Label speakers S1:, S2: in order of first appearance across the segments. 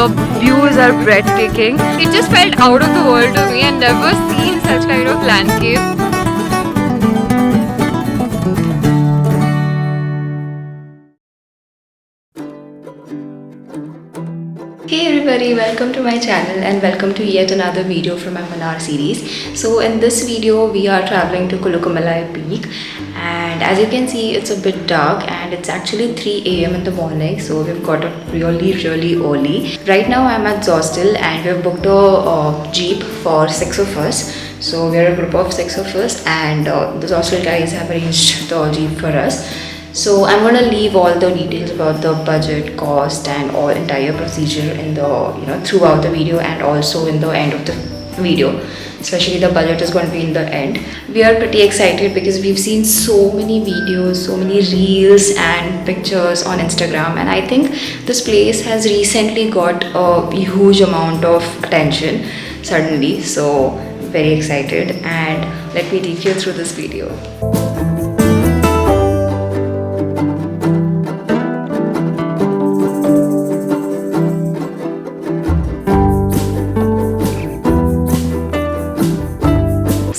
S1: The views are breathtaking. It just felt out of the world to me and never seen such kind of landscape.
S2: Hey everybody, welcome to my channel and welcome to yet another video from my Munnar series. So in this video we are traveling to Kolukkumalai peak, and as you can see it's a bit dark and it's actually 3 AM in the morning, so we've got up really early. Right now I'm at Zostel and we've booked a jeep for 6 of us. So we're a group of 6 of us and the Zostel guys have arranged the jeep for us. So I'm going to leave all the details about the budget, cost and all entire procedure in the throughout the video and also in the end of the video. Especially the budget is going to be in the end. We are pretty excited because we've seen so many videos, so many reels and pictures on Instagram, and I think this place has recently got a huge amount of attention suddenly. So very excited, and let me take you through this video.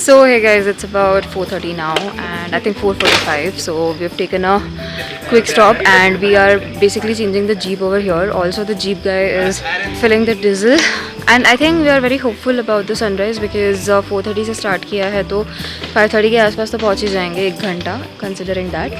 S1: So hey guys, it's about 4:30 now and I think 4:45, so we've taken a quick stop and we are basically changing the jeep over here. Also the jeep guy is filling the diesel and I think we are very hopeful about the sunrise because 4:30 से start किया है तो 5:30 के आसपास तो पहुँच ही जाएंगे, 1 घंटा considering that.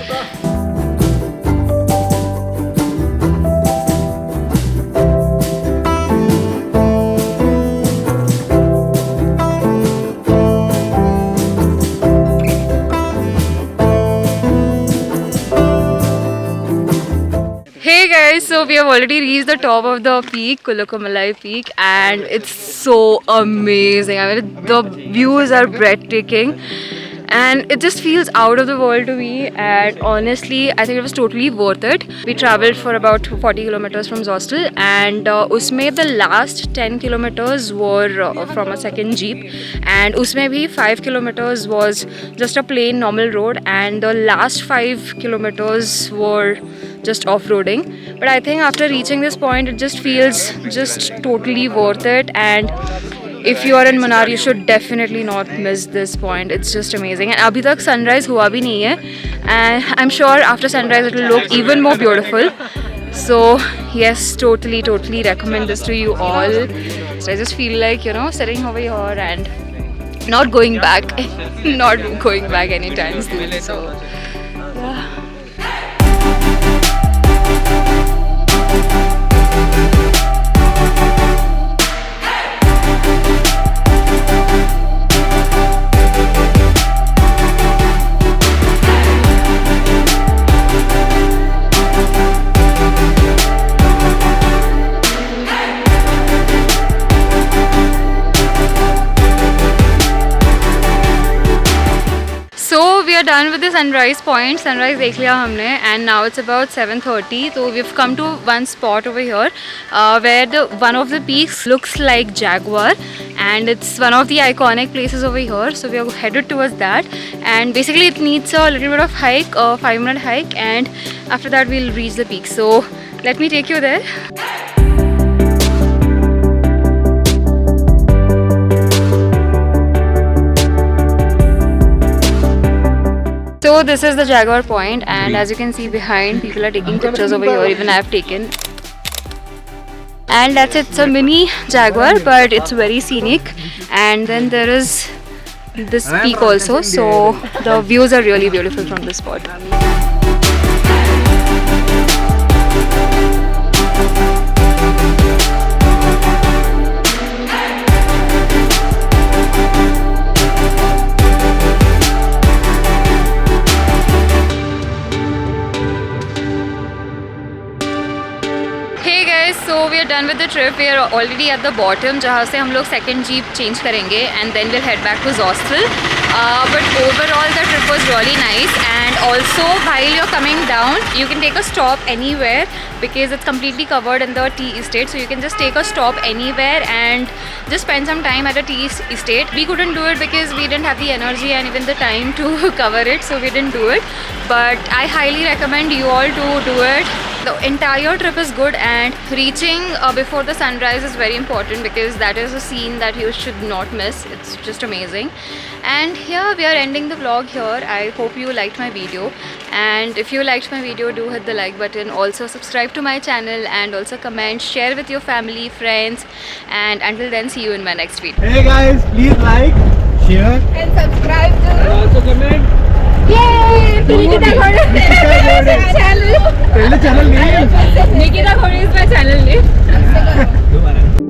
S1: Hey guys, so we have already reached the top of the peak, Kolukkumalai peak, and it's so amazing. I mean, the views are breathtaking and it just feels out of the world to me, and honestly I think it was totally worth it. We traveled for about 40 kilometers from Zostel and usme the last 10 kilometers were from a second jeep, and usme bhi 5 kilometers was just a plain normal road and the last 5 kilometers were just off-roading. But I think after reaching this point it just feels just totally worth it, and if you are in Munnar you should definitely not miss this point. It's just amazing, and abhi tak sunrise hua bhi nahi hai and I'm sure after sunrise it will look even more beautiful. So yes, totally recommend this to you all. So I just feel like sitting over here and not going back not going back anytime soon. So yeah. So we are done with the sunrise point. Sunrise dekh liya humne and now it's about 7:30. So we've come to one spot over here where one of the peaks looks like jaguar, and it's one of the iconic places over here. So we are headed towards that, and basically it needs a little bit of hike, a 5-minute hike, and after that we'll reach the peak. So let me take you there. So this is the jaguar point, and as you can see behind, people are taking pictures over here. Even I have taken. And that's it. It's a mini jaguar, but it's very scenic. And then there is this peak also. So the views are really beautiful from this spot. So we are done with the trip. We are already at the bottom, जहाँ से हम लोग second jeep change करेंगे and then we'll head back to Zostel. But overall the trip was really nice, and also while you're coming down you can take a stop anywhere because it's completely covered in the tea estate. So you can just take a stop anywhere and just spend some time at a tea estate. We couldn't do it because we didn't have the energy and even the time to cover it, so we didn't do it. But I highly recommend you all to do it. The entire trip is good, and reaching before the sunrise is very important because that is a scene that you should not miss. It's just amazing. And here we are ending the vlog here. I hope you liked my video, and if you liked my video, do hit the like button. Also subscribe to my channel and also comment, share with your family, friends, and until then, see you in my next video.
S3: Hey guys, please like, share
S2: And subscribe to
S3: also comment.
S2: Yay! Nikita Khore channel.
S3: पहले channel name.
S2: Nikita Khore is my channel name.